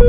Hi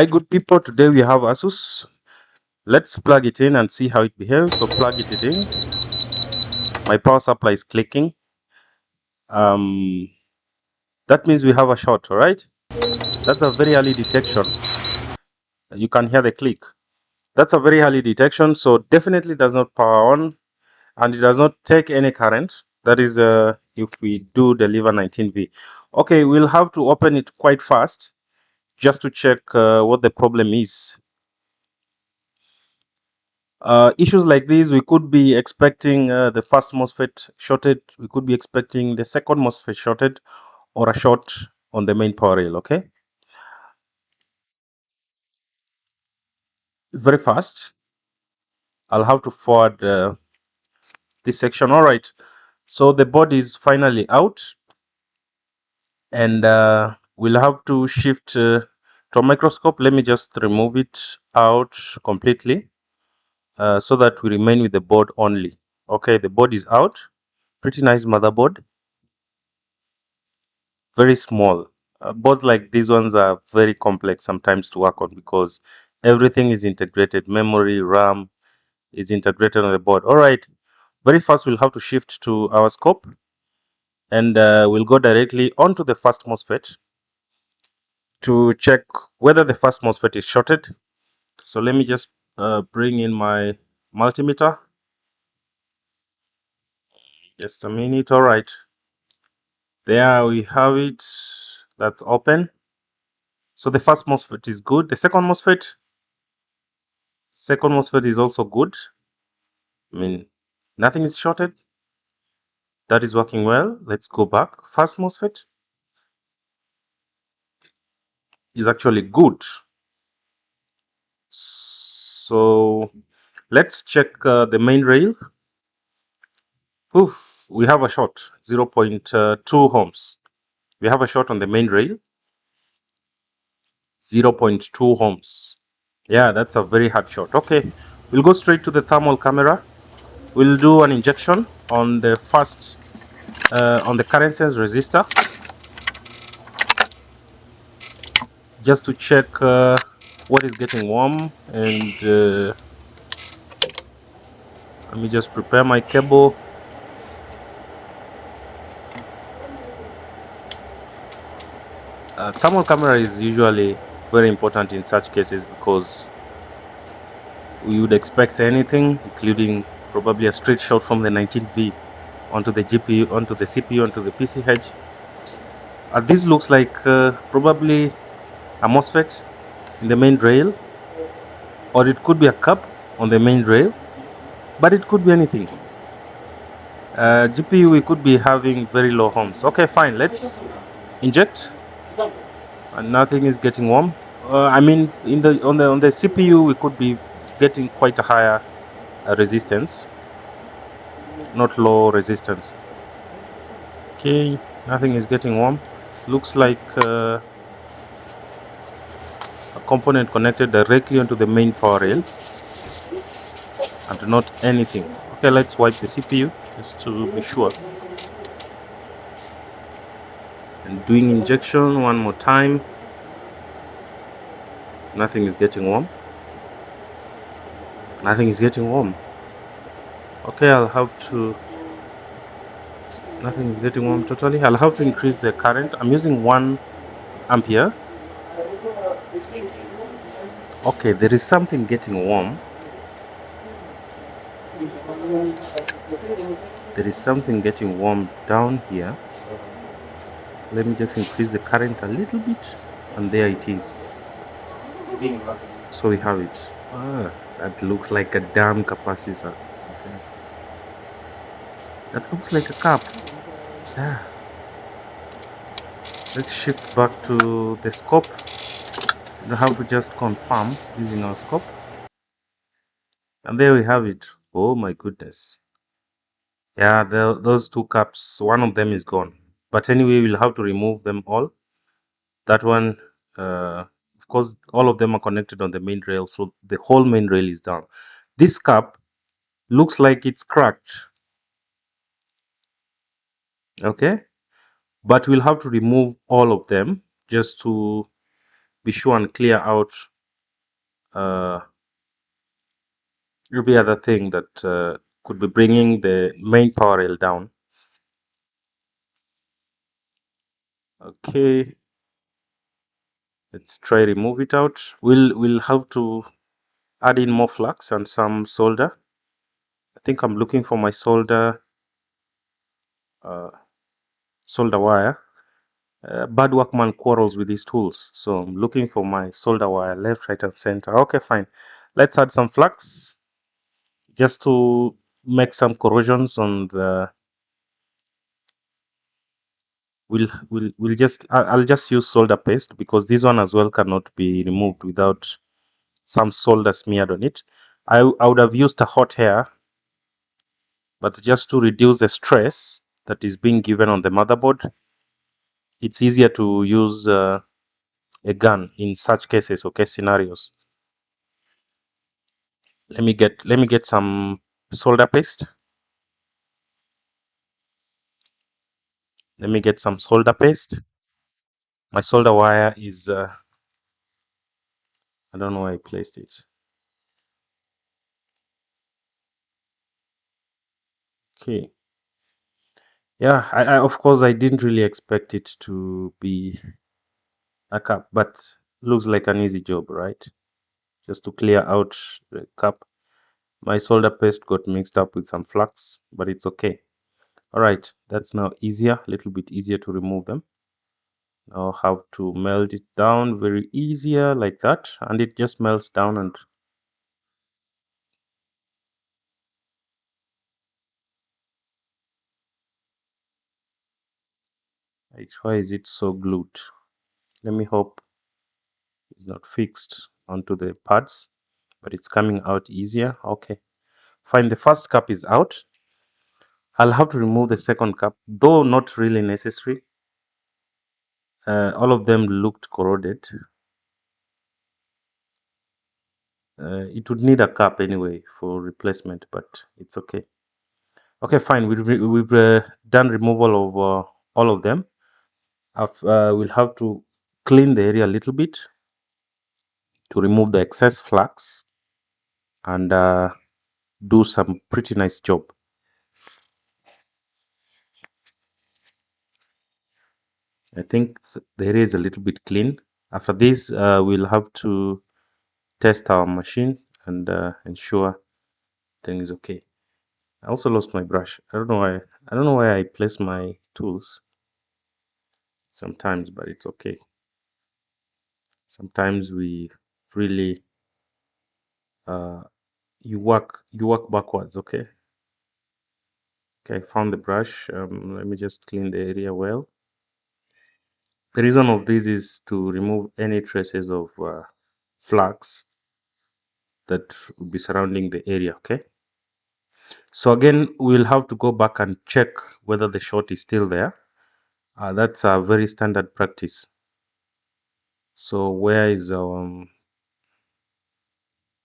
good people, today we have ASUS. Let's plug it in and see how it behaves. So plug it in. My power supply is clicking. That means we have a short, all right? That's a very early detection. You can hear the click. That's a very early detection, so definitely does not power on and it does not take any current. That is if we do deliver 19V. Okay, we'll have to open it quite fast just to check what the problem is. Issues like these, we could be expecting the first MOSFET shorted, we could be expecting the second MOSFET shorted, or a short on the main power rail. Okay, very fast. I'll have to forward this section. All right, so the board is finally out, and we'll have to shift to a microscope. Let me just remove it out completely so that we remain with the board only. Okay, the board is out. Pretty nice motherboard, very small. Boards like these ones are very complex sometimes to work on because everything is integrated. Memory, RAM is integrated on the board. All right, very fast we'll have to shift to our scope, and we'll go directly onto the first MOSFET to check whether the first MOSFET is shorted. So let me just bring in my multimeter. Just a minute. All right, there we have it. That's open. So the first MOSFET is good. The second MOSFET is also good. I mean, nothing is shorted. That is working well. Let's go back. First MOSFET is actually good. So let's check the main rail. Oof, we have a short, 0.2 ohms. We have a short on the main rail, 0.2 ohms. Yeah, that's a very hard short. Okay, we'll go straight to the thermal camera. We'll do an injection on the first, on the current sense resistor, just to check what is getting warm. And let me just prepare my cable. Thermal camera is usually very important in such cases because we would expect anything, including probably a straight shot from the 19V onto the GPU, onto the CPU, onto the PCH. This looks like probably a MOSFET in the main rail, or it could be a cap on the main rail, but it could be anything. GPU, we could be having very low ohms. Okay, fine, let's inject. And nothing is getting warm. I mean, on the CPU, we could be getting quite a higher resistance, not low resistance. Okay, nothing is getting warm. Looks like a component connected directly onto the main power rail and not anything. Okay, let's wipe the CPU just to be sure. And doing injection one more time. Nothing is getting warm. Nothing is getting warm. Okay, I'll have to. Nothing is getting warm totally. I'll have to increase the current. I'm using 1 ampere. Okay, there is something getting warm. There is something getting warm down here. Let me just increase the current a little bit, and there it is. So we have it. That looks like a damn capacitor. Okay. That looks like a cap. Yeah. Let's shift back to the scope. We have to just confirm using our scope. And there we have it. Oh my goodness. Yeah, those two caps, one of them is gone. But anyway, we'll have to remove them all. That one, of course all of them are connected on the main rail, so the whole main rail is down. This cap looks like it's cracked, okay, but we'll have to remove all of them just to be sure and clear out every other thing that could be bringing the main power rail down. Okay, let's try remove it out. We'll have to add in more flux and some solder. I think I'm looking for my solder wire. Bad workman quarrels with these tools, so I'm looking for my solder wire left, right, and center. Okay, fine. Let's add some flux just to make some corrosions on the. We'll just I'll just use solder paste because this one as well cannot be removed without some solder smeared on it. I would have used a hot air, but just to reduce the stress that is being given on the motherboard, it's easier to use a gun in such cases or case scenarios. Let me get some solder paste. Let me get some solder paste. My solder wire is I don't know where I placed it. Okay. Yeah, I of course I didn't really expect it to be a cap, but looks like an easy job, right? Just to clear out the cap. My solder paste got mixed up with some flux, but it's okay. All right, that's now easier, a little bit easier to remove them. Now have to melt it down, very easier like that, and it just melts down. And why is it so glued? Let me hope it's not fixed onto the pads, but it's coming out easier. Okay, fine. The first cap is out. I'll have to remove the second cap, though not really necessary. All of them looked corroded. It would need a cap anyway for replacement, but it's okay. Okay, fine. We've done removal of all of them. We'll have to clean the area a little bit to remove the excess flux and do some pretty nice job. I think the area is a little bit clean. After this, we'll have to test our machine and ensure thing is okay. I also lost my brush. I don't know why. I don't know where I place my tools sometimes, but it's okay. Sometimes we really you work backwards. Okay. Okay, I found the brush. Let me just clean the area well. The reason of this is to remove any traces of flux that will be surrounding the area. Okay. So again, we'll have to go back and check whether the short is still there. That's a very standard practice. So where is our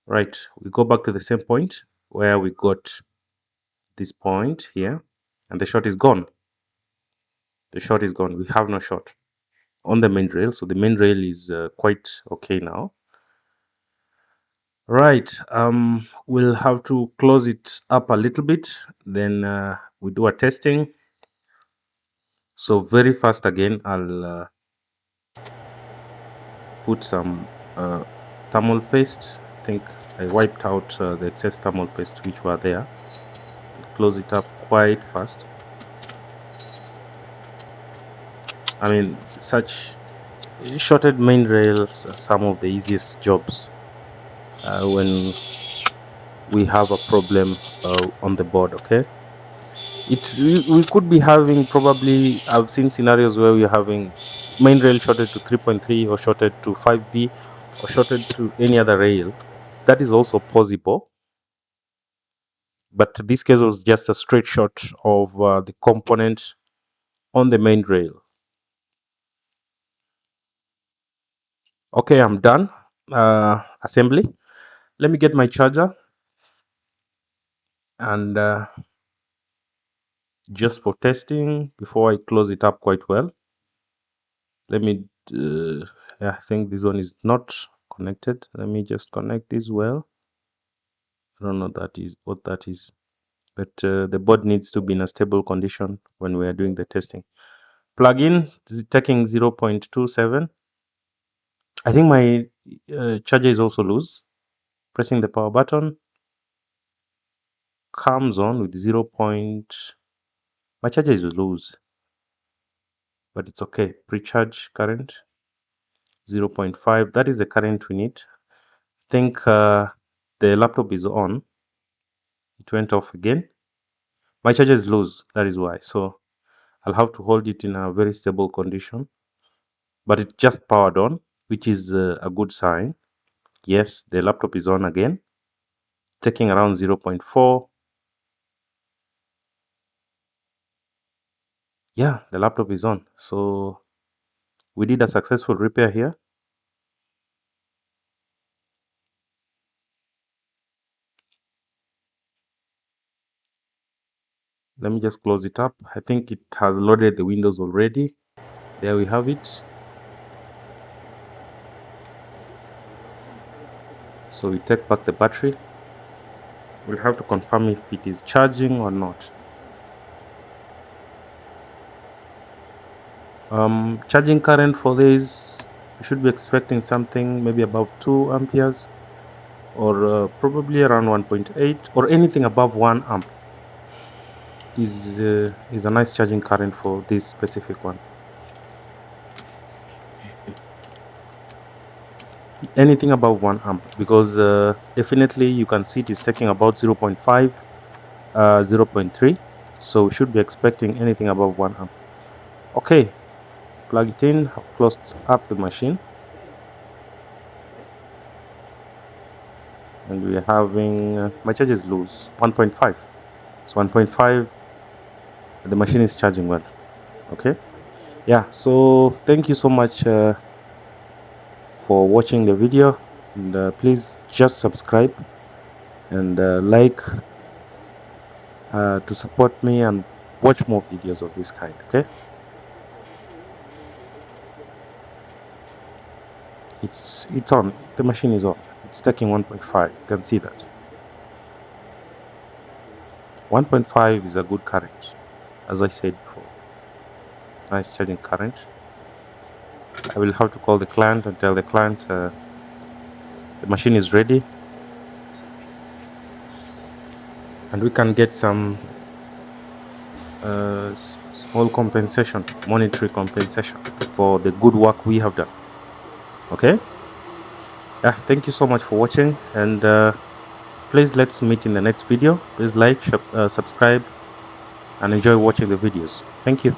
right? We go back to the same point where we got this point here, and the short is gone. The short is gone. We have no short on the main rail, so the main rail is quite okay now. Right, we'll have to close it up a little bit, then we do a testing. So very fast again, I'll put some thermal paste. I think I wiped out the excess thermal paste which were there. I'll close it up quite fast. I mean, such shorted main rails are some of the easiest jobs when we have a problem on the board. Okay, we could be having, probably I've seen scenarios where we're having main rail shorted to 3.3 or shorted to 5V or shorted to any other rail. That is also possible, but this case was just a straight shot of the component on the main rail. Okay, I'm done assembly. Let me get my charger, and just for testing before I close it up quite well, let me yeah, I think this one is not connected. Let me just connect this well. I don't know that is what that is, but the board needs to be in a stable condition when we are doing the testing. Plug in is taking 0.27. I think my charger is also loose. Pressing the power button comes on with 0. My charger is loose, but it's okay. Pre-charge current 0.5. That is the current we need. I think the laptop is on. It went off again. My charger is loose, that is why. So I'll have to hold it in a very stable condition. But it just powered on, which is a good sign. Yes, the laptop is on again, taking around 0.4. Yeah, the laptop is on. So we did a successful repair here. Let me just close it up. I think it has loaded the Windows already. There we have it. So we take back the battery. We'll have to confirm if it is charging or not. Charging current for this, you should be expecting something maybe about 2 amperes, or probably around 1.8, or anything above 1 amp is a nice charging current for this specific one. Anything above 1 amp, because definitely you can see it is taking about 0.5, 0.3, so we should be expecting anything above 1 amp. Okay, plug it in. I've closed up the machine, and we are having my charge is loose, 1.5. So 1.5, the machine is charging well. Okay, yeah, so thank you so much for watching the video, and please just subscribe and like to support me and watch more videos of this kind. Okay, it's on. The machine is on. It's taking 1.5. You can see that 1.5 is a good current, as I said before. Nice charging current. I will have to call the client and tell the client the machine is ready, and we can get some small compensation, monetary compensation for the good work we have done. Okay, yeah, thank you so much for watching, and please let's meet in the next video. Please like, subscribe, and enjoy watching the videos. Thank you.